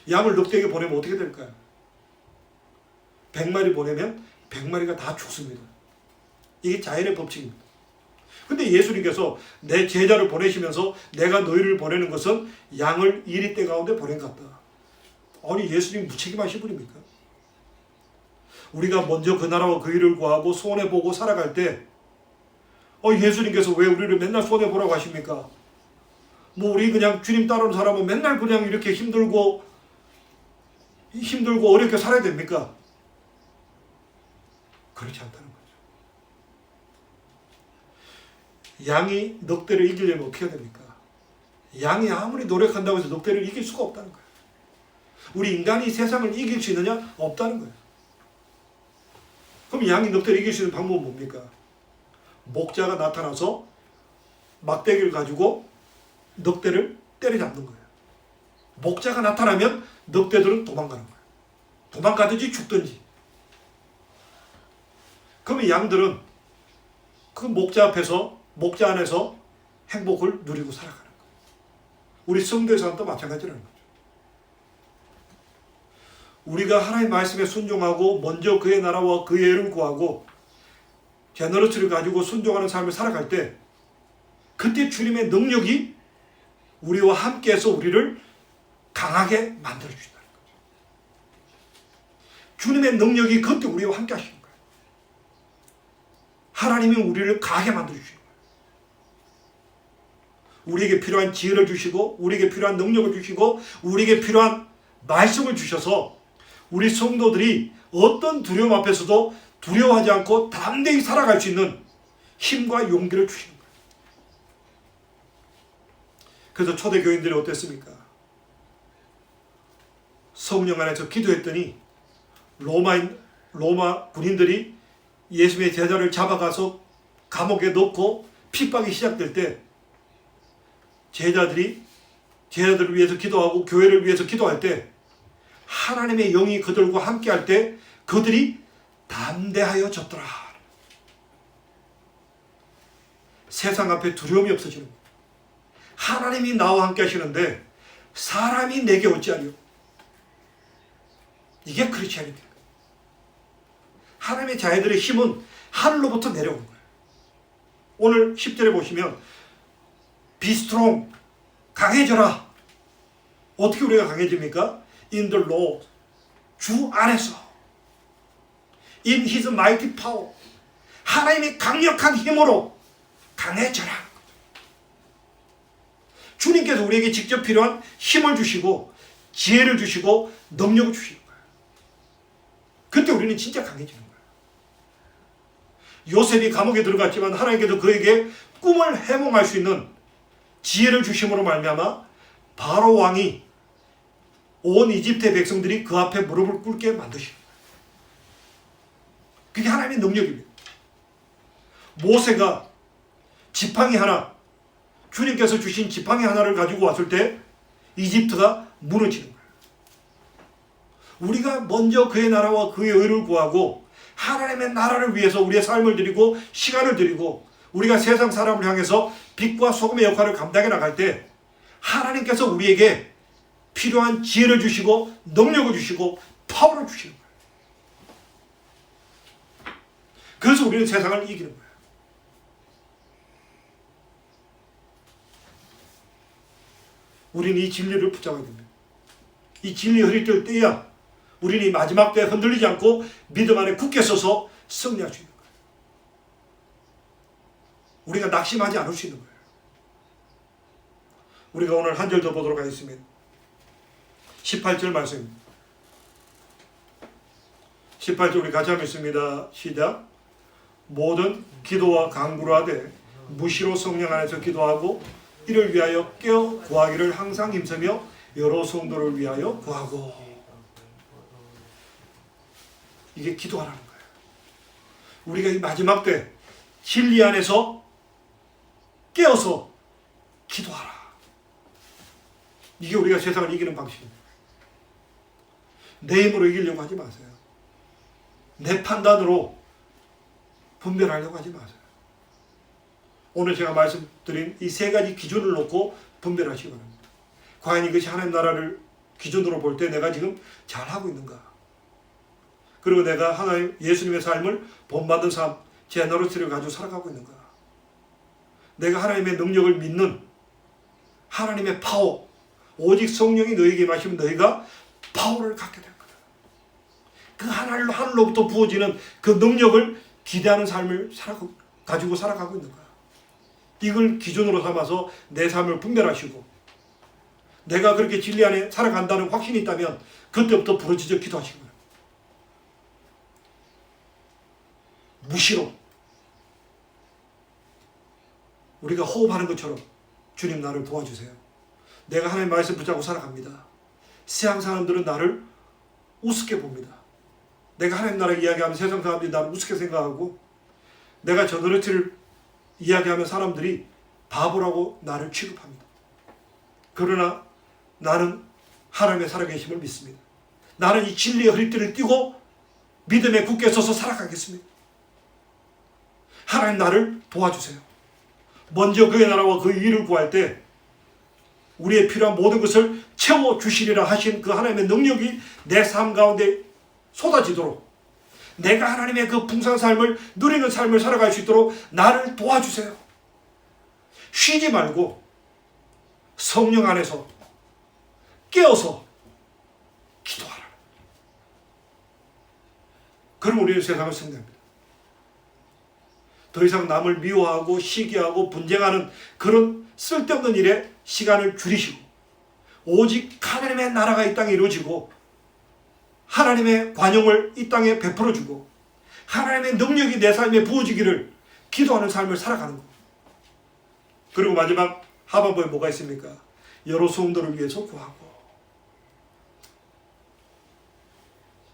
양을 늑대에게 보내면 어떻게 될까요? 100마리 보내면 100마리가 다 죽습니다. 이게 자연의 법칙입니다. 근데 예수님께서 내 제자를 보내시면서 내가 너희를 보내는 것은 양을 이리떼 가운데 보낸 것 같다. 아니, 예수님 무책임하신 분입니까? 우리가 먼저 그 나라와 그 일을 구하고 손해보고 살아갈 때 예수님께서 왜 우리를 맨날 손해보라고 하십니까? 뭐 우리 그냥 주님 따르는 사람은 맨날 그냥 이렇게 힘들고 어렵게 살아야 됩니까? 그렇지 않다는 거죠. 양이 늑대를 이기려면 어떻게 해야 됩니까? 양이 아무리 노력한다고 해서 늑대를 이길 수가 없다는 거예요. 우리 인간이 세상을 이길 수 있느냐? 없다는 거예요. 그럼 양이 늑대를 이길 수 있는 방법은 뭡니까? 목자가 나타나서 막대기를 가지고 늑대를 때려잡는 거예요. 목자가 나타나면 늑대들은 도망가는 거예요. 도망가든지 죽든지. 그러면 양들은 그 목자 안에서 행복을 누리고 살아가는 거예요. 우리 성도의 삶도 마찬가지라는 거죠. 우리가 하나님의 말씀에 순종하고 먼저 그의 나라와 그의 의를 구하고 제너러스를 가지고 순종하는 삶을 살아갈 때 그때 주님의 능력이 우리와 함께해서 우리를 강하게 만들어주신다는 거죠. 주님의 능력이 그때 우리와 함께 하시는 거예요. 하나님이 우리를 강하게 만들어주시는 거예요. 우리에게 필요한 지혜를 주시고 우리에게 필요한 능력을 주시고 우리에게 필요한 말씀을 주셔서 우리 성도들이 어떤 두려움 앞에서도 두려워하지 않고 담대히 살아갈 수 있는 힘과 용기를 주시는 거예요. 그래서 초대 교인들이 어땠습니까? 성령 안에서 기도했더니 로마 군인들이 예수님의 제자를 잡아가서 감옥에 넣고 핍박이 시작될 때 제자들을 위해서 기도하고 교회를 위해서 기도할 때 하나님의 영이 그들과 함께 할 때 그들이 담대하여 졌더라. 세상 앞에 두려움이 없어지는 거예요. 하나님이 나와 함께 하시는데 사람이 내게 어찌하리요? 이게 크리스찬입니다. 하나님의 자녀들의 힘은 하늘로부터 내려오는 거예요. 오늘 10절에 보시면 Be strong, 강해져라. 어떻게 우리가 강해집니까? In the Lord, 주 안에서. In His mighty power, 하나님의 강력한 힘으로 강해져라. 주님께서 우리에게 직접 필요한 힘을 주시고 지혜를 주시고 능력을 주시는 거예요. 그때 우리는 진짜 강해지는 거예요. 요셉이 감옥에 들어갔지만 하나님께서 그에게 꿈을 해몽할 수 있는 지혜를 주심으로 말미암아 바로 왕이 온 이집트의 백성들이 그 앞에 무릎을 꿇게 만드시는 거예요. 그게 하나님의 능력입니다. 모세가 지팡이 하나, 주님께서 주신 지팡이 하나를 가지고 왔을 때 이집트가 무너지는 거예요. 우리가 먼저 그의 나라와 그의 의를 구하고 하나님의 나라를 위해서 우리의 삶을 드리고 시간을 드리고 우리가 세상 사람을 향해서 빛과 소금의 역할을 감당해 나갈 때 하나님께서 우리에게 필요한 지혜를 주시고 능력을 주시고 파워를 주시는 거예요. 그래서 우리는 세상을 이기는 거예요. 우리는 이 진리를 붙잡아야 됩니다. 이 진리의 흐릿을 떼야 우리는 이 마지막 때에 흔들리지 않고 믿음 안에 굳게 서서 승리할 수 있는 거예요. 우리가 낙심하지 않을 수 있는 거예요. 우리가 오늘 한 절 더 보도록 하겠습니다. 18절 말씀입니다. 18절 우리 같이 한번 읽습니다. 시작. 모든 기도와 간구를 하되 무시로 성령 안에서 기도하고 이를 위하여 깨어 구하기를 항상 힘쓰며 여러 성도를 위하여 구하고. 이게 기도하라는 거예요. 우리가 이 마지막 때 진리 안에서 깨어서 기도하라. 이게 우리가 세상을 이기는 방식입니다. 내 힘으로 이기려고 하지 마세요. 내 판단으로 분별하려고 하지 마세요. 오늘 제가 말씀드린 이 세 가지 기준을 놓고 분별하시기 바랍니다. 과연 이것이 하나님 나라를 기준으로 볼 때 내가 지금 잘하고 있는가? 그리고 내가 하나님 예수님의 삶을 본받는 삶, 제 노릇을 가지고 살아가고 있는가? 내가 하나님의 능력을 믿는 하나님의 파워, 오직 성령이 너에게 마시면 너희가 파워를 갖게 될 거다. 그 하늘로부터 부어지는 그 능력을 기대하는 삶을 가지고 살아가고 있는가? 이걸 기준으로 삼아서 내 삶을 분별하시고 내가 그렇게 진리 안에 살아간다는 확신이 있다면 그때부터 부르짖어 기도하시기 바랍니다. 무시로 우리가 호흡하는 것처럼 주님 나를 도와주세요. 내가 하나님 말씀 붙잡고 살아갑니다. 세상 사람들은 나를 우습게 봅니다. 내가 하나님 나라 이야기하면 세상 사람들이 나를 우습게 생각하고 내가 저 노래를 이야기하면 사람들이 바보라고 나를 취급합니다. 그러나 나는 하나님의 살아계심을 믿습니다. 나는 이 진리의 허리띠를 띠고 믿음에 굳게 서서 살아가겠습니다. 하나님 나를 도와주세요. 먼저 그의 나라와 그의 의를 구할 때 우리의 필요한 모든 것을 채워주시리라 하신 그 하나님의 능력이 내 삶 가운데 쏟아지도록 내가 하나님의 그 풍성한 삶을 누리는 삶을 살아갈 수 있도록 나를 도와주세요. 쉬지 말고 성령 안에서 깨어서 기도하라. 그럼 우리는 세상을 승리합니다. 더 이상 남을 미워하고 시기하고 분쟁하는 그런 쓸데없는 일에 시간을 줄이시고 오직 하나님의 나라가 이 땅에 이루어지고 하나님의 관용을 이 땅에 베풀어주고 하나님의 능력이 내 삶에 부어지기를 기도하는 삶을 살아가는 것. 그리고 마지막 하반부에 뭐가 있습니까? 여러 성도를 위해서 구하고.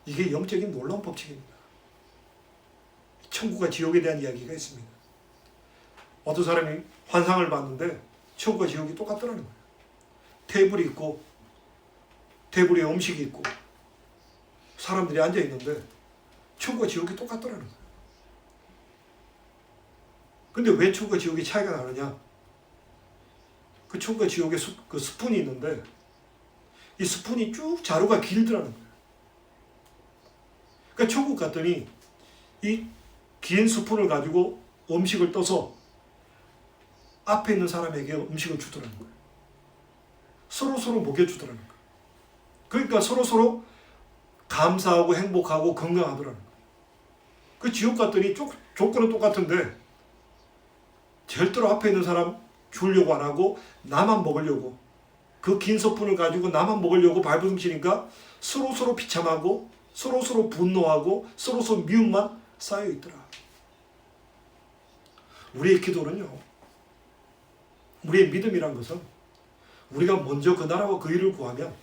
이게 영적인 놀라운 법칙입니다. 천국과 지옥에 대한 이야기가 있습니다. 어떤 사람이 환상을 봤는데 천국과 지옥이 똑같더라는 거예요. 테이블이 있고 테이블 위에 음식이 있고 사람들이 앉아 있는데 천국과 지옥이 똑같더라는 거예요. 근데 왜 천국과 지옥이 차이가 나느냐? 그 천국과 지옥에 그 스푼이 있는데 이 스푼이 쭉 자루가 길더라는 거예요. 그러니까 천국 갔더니 이 긴 스푼을 가지고 음식을 떠서 앞에 있는 사람에게 음식을 주더라는 거예요. 서로 먹여주더라는 거예요. 그러니까 서로 감사하고 행복하고 건강하더라는 거예요. 그 지옥 갔더니 조건은 똑같은데 절대로 앞에 있는 사람 주려고 안 하고 나만 먹으려고 그 긴 스푼을 가지고 나만 먹으려고 발버둥치니까 서로 비참하고 서로 분노하고 서로 미움만 쌓여 있더라. 우리의 기도는요, 우리의 믿음이란 것은 우리가 먼저 그 나라와 그 일을 구하면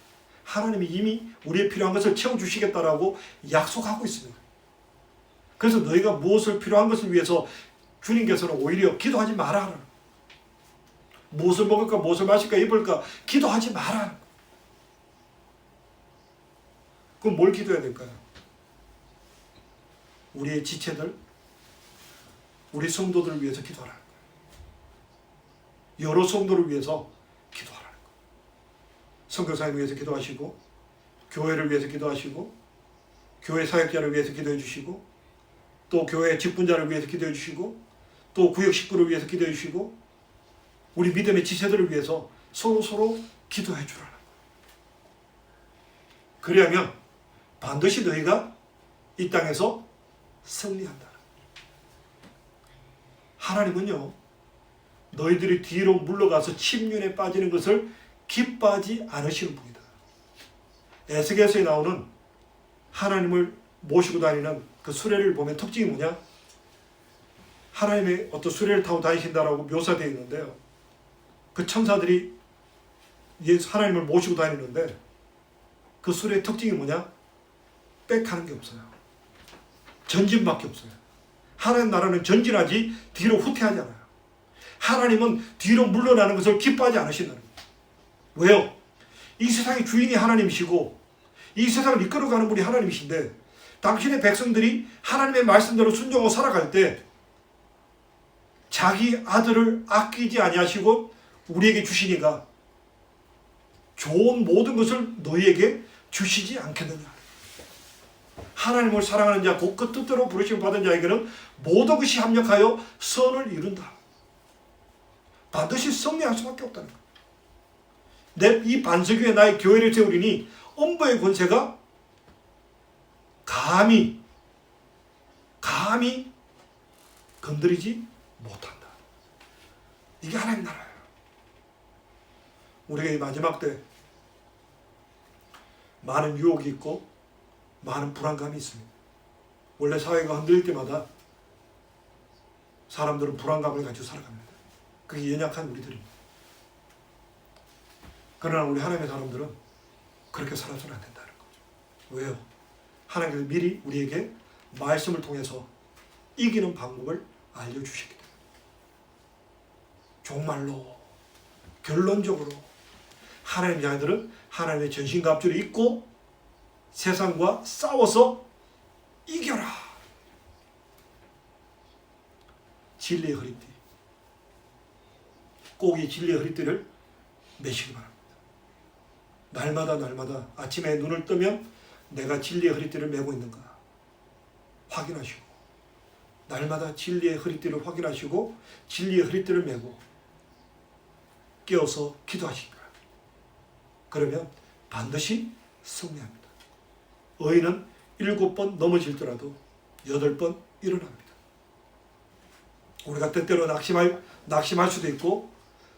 하나님이 이미 우리의 필요한 것을 채워주시겠다라고 약속하고 있습니다. 그래서 너희가 무엇을 필요한 것을 위해서 주님께서는 오히려 기도하지 마라. 무엇을 먹을까, 무엇을 마실까, 입을까 기도하지 마라. 그럼 뭘 기도해야 될까요? 우리의 지체들, 우리 성도들을 위해서 기도하라는 거예요. 여러 성도를 위해서 기도하라는 거예요. 선교사님을 위해서 기도하시고 교회를 위해서 기도하시고 교회 사역자를 위해서 기도해 주시고 또 교회 직분자를 위해서 기도해 주시고 또 구역 식구를 위해서 기도해 주시고 우리 믿음의 지체들을 위해서 서로 기도해 주라는 거예요. 그리하면 반드시 너희가 이 땅에서 승리한다. 하나님은요, 너희들이 뒤로 물러가서 침륜에 빠지는 것을 기뻐하지 않으시는 분이다. 에스겔서에 나오는 하나님을 모시고 다니는 그 수레를 보면 특징이 뭐냐? 하나님의 어떤 수레를 타고 다니신다라고 묘사되어 있는데요. 그 천사들이 하나님을 모시고 다니는데 그 수레의 특징이 뭐냐? 백하는 게 없어요. 전진밖에 없어요. 하나님 나라는 전진하지 뒤로 후퇴하지 않아요. 하나님은 뒤로 물러나는 것을 기뻐하지 않으신다는 거예요. 왜요? 이 세상의 주인이 하나님이시고 이 세상을 이끌어가는 분이 하나님이신데 당신의 백성들이 하나님의 말씀대로 순종하고 살아갈 때 자기 아들을 아끼지 아니하시고 우리에게 주시니까 좋은 모든 것을 너희에게 주시지 않겠느냐. 하나님을 사랑하는 자, 곧 그 뜻대로 부르심을 받은 자에게는 모든 것이 합력하여 선을 이룬다. 반드시 승리할 수밖에 없다는 거예요. 내 이 반석 위에 나의 교회를 세우리니 엄부의 권세가 감히 건드리지 못한다. 이게 하나님 나라예요. 우리가 이 마지막 때 많은 유혹이 있고 많은 불안감이 있습니다. 원래 사회가 흔들릴 때마다 사람들은 불안감을 가지고 살아갑니다. 그게 연약한 우리들입니다. 그러나 우리 하나님의 사람들은 그렇게 살아서는 안 된다는 거죠. 왜요? 하나님께서 미리 우리에게 말씀을 통해서 이기는 방법을 알려주시기 때문에 정말로 결론적으로 하나님의 자녀들은 하나님의 전신갑주를 입고 세상과 싸워서 이겨라. 진리의 허리띠. 꼭 이 진리의 허리띠를 매시기 바랍니다. 날마다 아침에 눈을 뜨면 내가 진리의 허리띠를 메고 있는가 확인하시고 날마다 진리의 허리띠를 확인하시고 진리의 허리띠를 메고 깨어서 기도하시기 바랍니다. 그러면 반드시 승리합니다. 의인은 7번 넘어질더라도 8번 일어납니다. 우리가 때때로 낙심할 수도 있고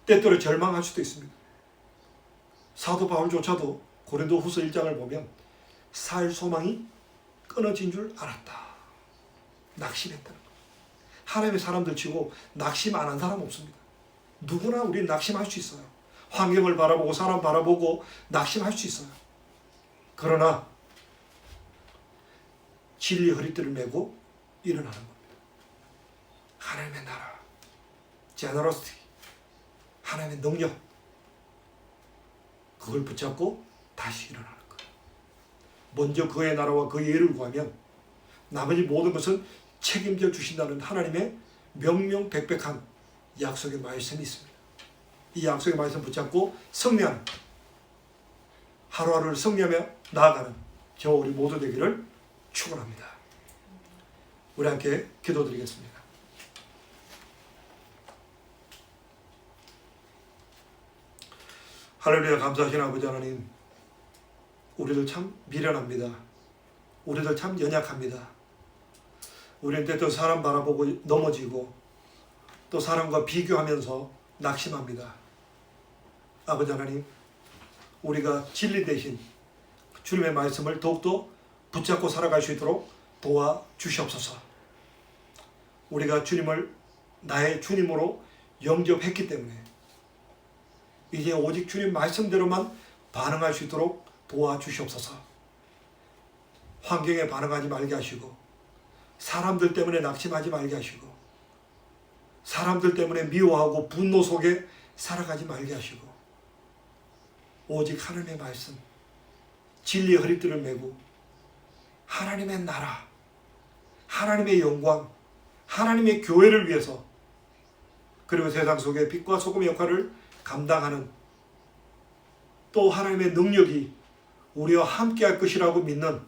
때때로 절망할 수도 있습니다. 사도 바울조차도 고린도후서 1장을 보면 살 소망이 끊어진 줄 알았다. 낙심했다는 거예요. 하나님의 사람들 치고 낙심 안 한 사람 없습니다. 누구나 우리는 낙심할 수 있어요. 환경을 바라보고 사람 바라보고 낙심할 수 있어요. 그러나 진리 허리띠를 메고 일어나는 겁니다. 하나님의 나라, 제너러시티, 하나님의 능력, 그걸 붙잡고 다시 일어나는 거예요. 먼저 그의 나라와 그의 의를 구하면 나머지 모든 것은 책임져 주신다는 하나님의 명명백백한 약속의 말씀이 있습니다. 이 약속의 말씀 붙잡고 승리하는, 하루하루를 승리하며 나아가는 저 우리 모두 되기를 축원합니다. 우리 함께 기도드리겠습니다. 할렐루야. 감사하신 아버지 하나님, 우리들 참 미련합니다. 우리들 참 연약합니다. 우리는 때또 사람 바라보고 넘어지고 또 사람과 비교하면서 낙심합니다. 아버지 하나님, 우리가 진리 대신 주님의 말씀을 더욱더 붙잡고 살아갈 수 있도록 도와주시옵소서. 우리가 주님을 나의 주님으로 영접했기 때문에 이제 오직 주님 말씀대로만 반응할 수 있도록 도와주시옵소서. 환경에 반응하지 말게 하시고, 사람들 때문에 낙심하지 말게 하시고, 사람들 때문에 미워하고 분노 속에 살아가지 말게 하시고, 오직 하나님의 말씀, 진리의 허리띠를 메고 하나님의 나라, 하나님의 영광, 하나님의 교회를 위해서, 그리고 세상 속에 빛과 소금의 역할을 감당하는, 또 하나님의 능력이 우리와 함께 할 것이라고 믿는,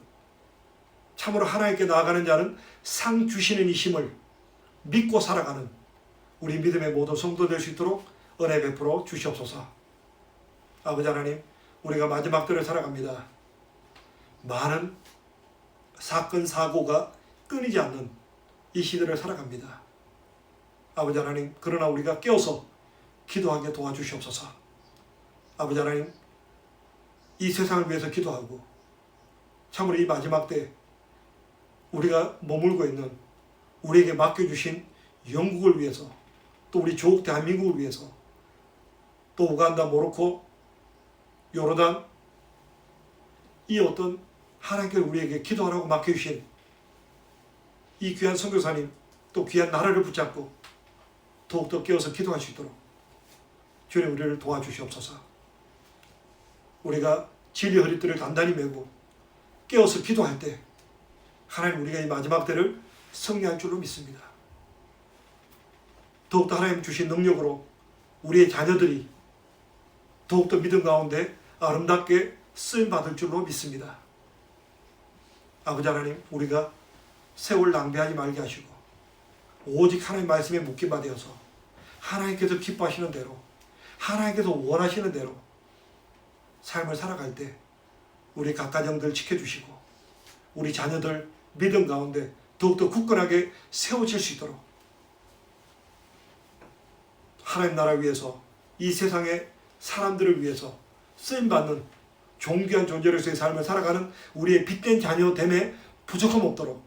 참으로 하나님께 나아가는 자는 상 주시는 이 힘을 믿고 살아가는 우리 믿음의 모든 성도 될 수 있도록 은혜 베풀어 주시옵소서. 아버지 하나님, 우리가 마지막 때를 살아갑니다. 많은 사건 사고가 끊이지 않는 이 시대를 살아갑니다. 아버지 하나님, 그러나 우리가 깨어서 기도하게 도와주시옵소서. 아버지 하나님, 이 세상을 위해서 기도하고 참으로 이 마지막 때 우리가 머물고 있는, 우리에게 맡겨주신 영국을 위해서, 또 우리 조국 대한민국을 위해서, 또 우간다, 모로코, 요르단, 이 어떤 하나님께 우리에게 기도하라고 맡겨주신 이 귀한 선교사님, 또 귀한 나라를 붙잡고 더욱더 깨어서 기도할 수 있도록 주님 우리를 도와주시옵소서. 우리가 진리 허리띠를 단단히 메고 깨어서 기도할 때 하나님, 우리가 이 마지막 때를 승리할 줄로 믿습니다. 더욱더 하나님 주신 능력으로 우리의 자녀들이 더욱더 믿음 가운데 아름답게 쓰임받을 줄로 믿습니다. 아버지 하나님, 우리가 세월 낭비하지 말게 하시고 오직 하나님 말씀에 묶임바 되어서 하나님께서 기뻐하시는 대로, 하나님께서 원하시는 대로 삶을 살아갈 때 우리 각 가정들 지켜주시고 우리 자녀들 믿음 가운데 더욱더 굳건하게 세워질 수 있도록 하나님 나라 위해서, 이 세상의 사람들을 위해서 쓰임받는 존귀한 존재로서의 삶을 살아가는 우리의 빛된 자녀됨에 부족함 없도록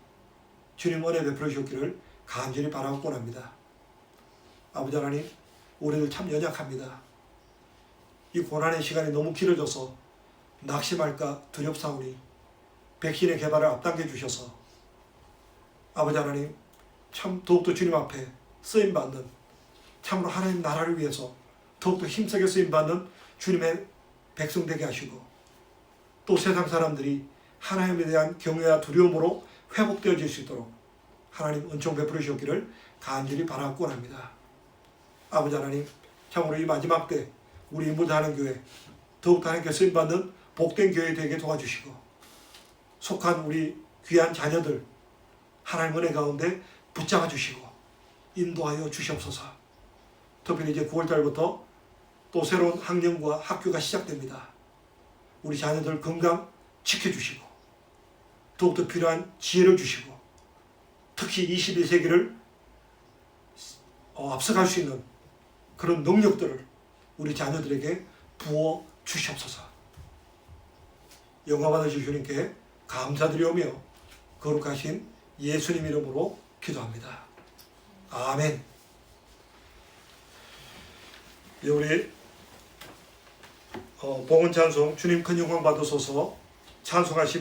주님 은혜 베풀어 주셨기를 간절히 바라고 원합니다. 아버지 하나님, 우리들 참 연약합니다. 이 고난의 시간이 너무 길어져서 낙심할까 두렵사오니 백신의 개발을 앞당겨 주셔서 아버지 하나님, 참 더욱더 주님 앞에 쓰임받는, 참으로 하나님 나라를 위해서 더욱더 힘세게 쓰임받는 주님의 백성 되게 하시고, 또 세상 사람들이 하나님에 대한 경외와 두려움으로 회복되어질 수 있도록 하나님 은총 베풀어 주셨기를 간절히 바라고 원합니다. 아버지 하나님, 참으로 이 마지막 때 우리 인문하는 교회 더욱더 하나님께 쓰임받는 복된 교회 되게 도와주시고, 속한 우리 귀한 자녀들 하나님 은혜 가운데 붙잡아 주시고 인도하여 주시옵소서. 특별히 이제 9월달부터 또 새로운 학년과 학교가 시작됩니다. 우리 자녀들 건강 지켜주시고 더욱더 필요한 지혜를 주시고 특히 21세기를 앞서갈 수 있는 그런 능력들을 우리 자녀들에게 부어 주시옵소서. 영광 받으실 주님께 감사드리오며 거룩하신 예수님 이름으로 기도합니다. 아멘. 우리 복음 찬송 주님 큰 영광 받으소서 찬송하시